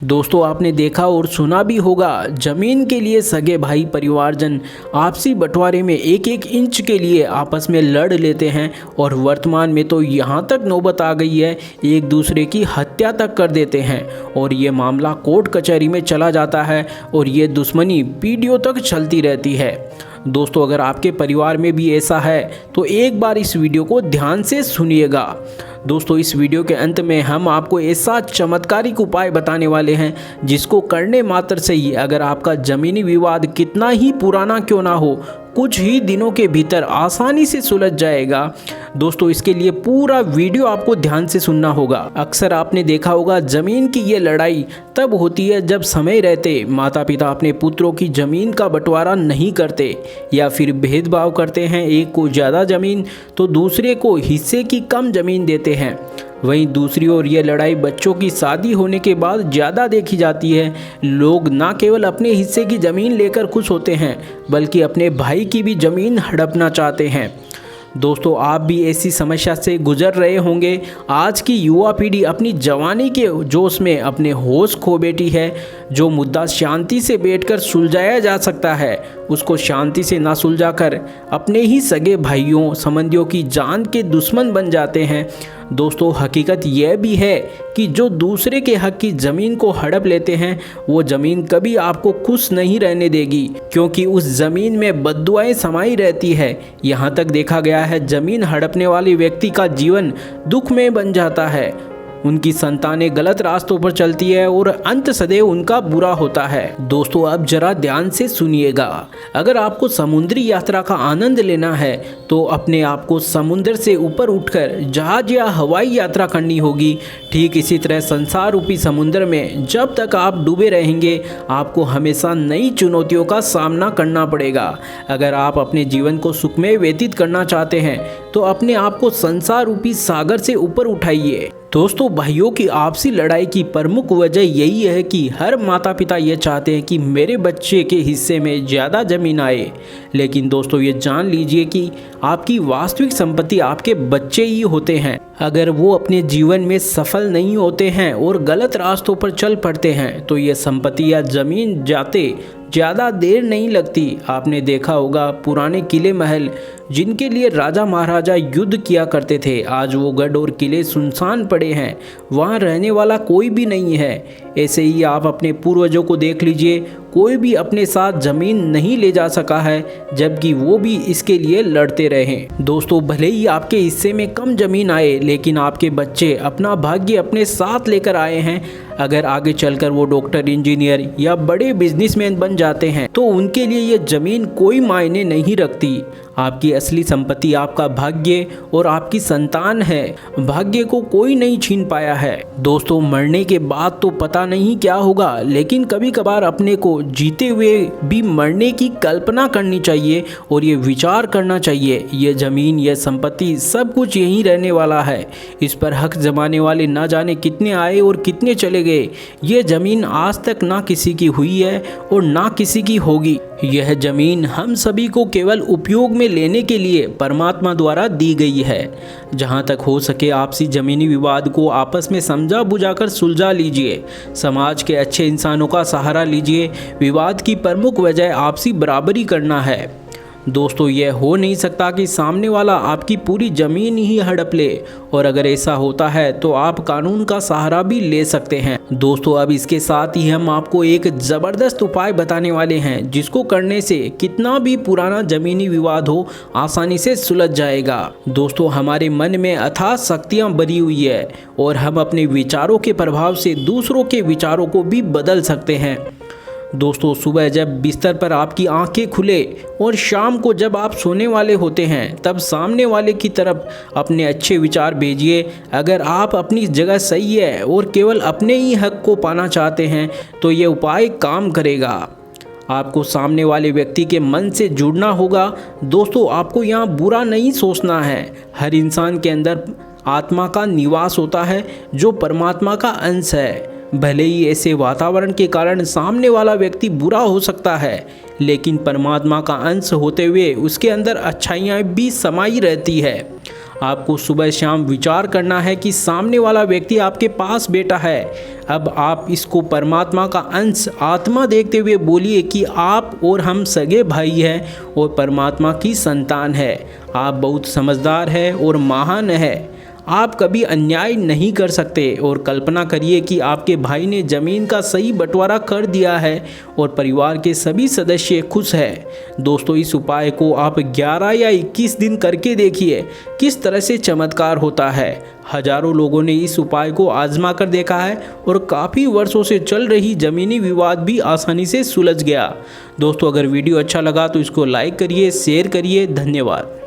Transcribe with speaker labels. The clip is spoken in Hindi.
Speaker 1: दोस्तों आपने देखा और सुना भी होगा, जमीन के लिए सगे भाई परिवारजन आपसी बंटवारे में एक एक इंच के लिए आपस में लड़ लेते हैं और वर्तमान में तो यहाँ तक नौबत आ गई है, एक दूसरे की हत्या तक कर देते हैं और ये मामला कोर्ट कचहरी में चला जाता है और ये दुश्मनी पीढ़ियों तक चलती रहती है। दोस्तों अगर आपके परिवार में भी ऐसा है तो एक बार इस वीडियो को ध्यान से सुनिएगा। दोस्तों इस वीडियो के अंत में हम आपको ऐसा चमत्कारिक उपाय बताने वाले हैं जिसको करने मात्र से ही अगर आपका ज़मीनी विवाद कितना ही पुराना क्यों ना हो, कुछ ही दिनों के भीतर आसानी से सुलझ जाएगा। दोस्तों इसके लिए पूरा वीडियो आपको ध्यान से सुनना होगा। अक्सर आपने देखा होगा ज़मीन की ये लड़ाई तब होती है जब समय रहते माता पिता अपने पुत्रों की ज़मीन का बंटवारा नहीं करते या फिर भेदभाव करते हैं, एक को ज़्यादा ज़मीन तो दूसरे को हिस्से की कम ज़मीन देते हैं। वहीं दूसरी ओर ये लड़ाई बच्चों की शादी होने के बाद ज़्यादा देखी जाती है। लोग न केवल अपने हिस्से की ज़मीन लेकर खुश होते हैं बल्कि अपने भाई की भी ज़मीन हड़पना चाहते हैं। दोस्तों आप भी ऐसी समस्या से गुजर रहे होंगे। आज की युवा पीढ़ी अपनी जवानी के जोश में अपने होश खो बैठी है। जो मुद्दा शांति से बैठकर सुलझाया जा सकता है उसको शांति से ना सुलझाकर अपने ही सगे भाइयों संबंधियों की जान के दुश्मन बन जाते हैं। दोस्तों हकीकत यह भी है कि जो दूसरे के हक की ज़मीन को हड़प लेते हैं वो ज़मीन कभी आपको खुश नहीं रहने देगी, क्योंकि उस ज़मीन में बद्दुआएं समाई रहती है। यहाँ तक देखा गया है ज़मीन हड़पने वाले व्यक्ति का जीवन दुख में बन जाता है, उनकी संतानें गलत रास्तों पर चलती है और अंत सदैव उनका बुरा होता है। दोस्तों अब जरा ध्यान से सुनिएगा। अगर आपको समुद्री यात्रा का आनंद लेना है तो अपने आप को समुद्र से ऊपर उठकर जहाज या हवाई यात्रा करनी होगी। ठीक इसी तरह संसार रूपी समुद्र में जब तक आप डूबे रहेंगे आपको हमेशा नई चुनौतियों का सामना करना पड़ेगा। अगर आप अपने जीवन को सुखमय व्यतीत करना चाहते हैं तो अपने आप को संसार रूपी सागर से ऊपर उठाइए। दोस्तों भाइयों की आपसी लड़ाई की प्रमुख वजह यही है कि हर माता पिता ये चाहते हैं कि मेरे बच्चे के हिस्से में ज़्यादा ज़मीन आए, लेकिन दोस्तों ये जान लीजिए कि आपकी वास्तविक संपत्ति आपके बच्चे ही होते हैं। अगर वो अपने जीवन में सफल नहीं होते हैं और गलत रास्तों पर चल पड़ते हैं तो ये संपत्ति या ज़मीन जाते ज़्यादा देर नहीं लगती। आपने देखा होगा पुराने किले महल जिनके लिए राजा महाराजा युद्ध किया करते थे, आज वो गढ़ और किले सुनसान पड़े हैं, वहाँ रहने वाला कोई भी नहीं है। ऐसे ही आप अपने पूर्वजों को देख लीजिए, कोई भी अपने साथ ज़मीन नहीं ले जा सका है जबकि वो भी इसके लिए लड़ते रहे। दोस्तों भले ही आपके हिस्से में कम ज़मीन आए लेकिन आपके बच्चे अपना भाग्य अपने साथ लेकर आए हैं। अगर आगे चलकर वो डॉक्टर, इंजीनियर या बड़े बिजनेसमैन बन जाते हैं तो उनके लिए ये ज़मीन कोई मायने नहीं रखती। आपकी असली संपत्ति आपका भाग्य और आपकी संतान है। भाग्य को कोई नहीं छीन पाया है। दोस्तों मरने के बाद तो पता नहीं क्या होगा, लेकिन कभी कभार अपने को जीते हुए भी मरने की कल्पना करनी चाहिए और ये विचार करना चाहिए ये ज़मीन, ये संपत्ति सब कुछ यहीं रहने वाला है। इस पर हक जमाने वाले ना जाने कितने आए और कितने चले गए। ये ज़मीन आज तक ना किसी की हुई है और ना किसी की होगी। यह ज़मीन हम सभी को केवल उपयोग में लेने के लिए परमात्मा द्वारा दी गई है। जहाँ तक हो सके आपसी ज़मीनी विवाद को आपस में समझा बुझाकर सुलझा लीजिए। समाज के अच्छे इंसानों का सहारा लीजिए। विवाद की प्रमुख वजह आपसी बराबरी करना है। दोस्तों यह हो नहीं सकता कि सामने वाला आपकी पूरी ज़मीन ही हड़प ले, और अगर ऐसा होता है तो आप कानून का सहारा भी ले सकते हैं। दोस्तों अब इसके साथ ही हम आपको एक ज़बरदस्त उपाय बताने वाले हैं जिसको करने से कितना भी पुराना ज़मीनी विवाद हो आसानी से सुलझ जाएगा। दोस्तों हमारे मन में अथाह शक्तियाँ भरी हुई है और हम अपने विचारों के प्रभाव से दूसरों के विचारों को भी बदल सकते हैं। दोस्तों सुबह जब बिस्तर पर आपकी आंखें खुले और शाम को जब आप सोने वाले होते हैं तब सामने वाले की तरफ अपने अच्छे विचार भेजिए। अगर आप अपनी जगह सही है और केवल अपने ही हक को पाना चाहते हैं तो ये उपाय काम करेगा। आपको सामने वाले व्यक्ति के मन से जुड़ना होगा। दोस्तों आपको यहाँ बुरा नहीं सोचना है। हर इंसान के अंदर आत्मा का निवास होता है जो परमात्मा का अंश है। भले ही ऐसे वातावरण के कारण सामने वाला व्यक्ति बुरा हो सकता है, लेकिन परमात्मा का अंश होते हुए उसके अंदर अच्छाइयाँ भी समाई रहती है। आपको सुबह शाम विचार करना है कि सामने वाला व्यक्ति आपके पास बैठा है। अब आप इसको परमात्मा का अंश आत्मा देखते हुए बोलिए कि आप और हम सगे भाई हैं और परमात्मा की संतान है। आप बहुत समझदार है और महान है। आप कभी अन्याय नहीं कर सकते और कल्पना करिए कि आपके भाई ने ज़मीन का सही बंटवारा कर दिया है और परिवार के सभी सदस्य खुश हैं। दोस्तों, इस उपाय को आप 11 या 21 दिन करके देखिए किस तरह से चमत्कार होता है। हजारों लोगों ने इस उपाय को आजमा कर देखा है और काफ़ी वर्षों से चल रही ज़मीनी विवाद भी आसानी से सुलझ गया। दोस्तों, अगर वीडियो अच्छा लगा तो इसको लाइक करिए, शेयर करिए। धन्यवाद।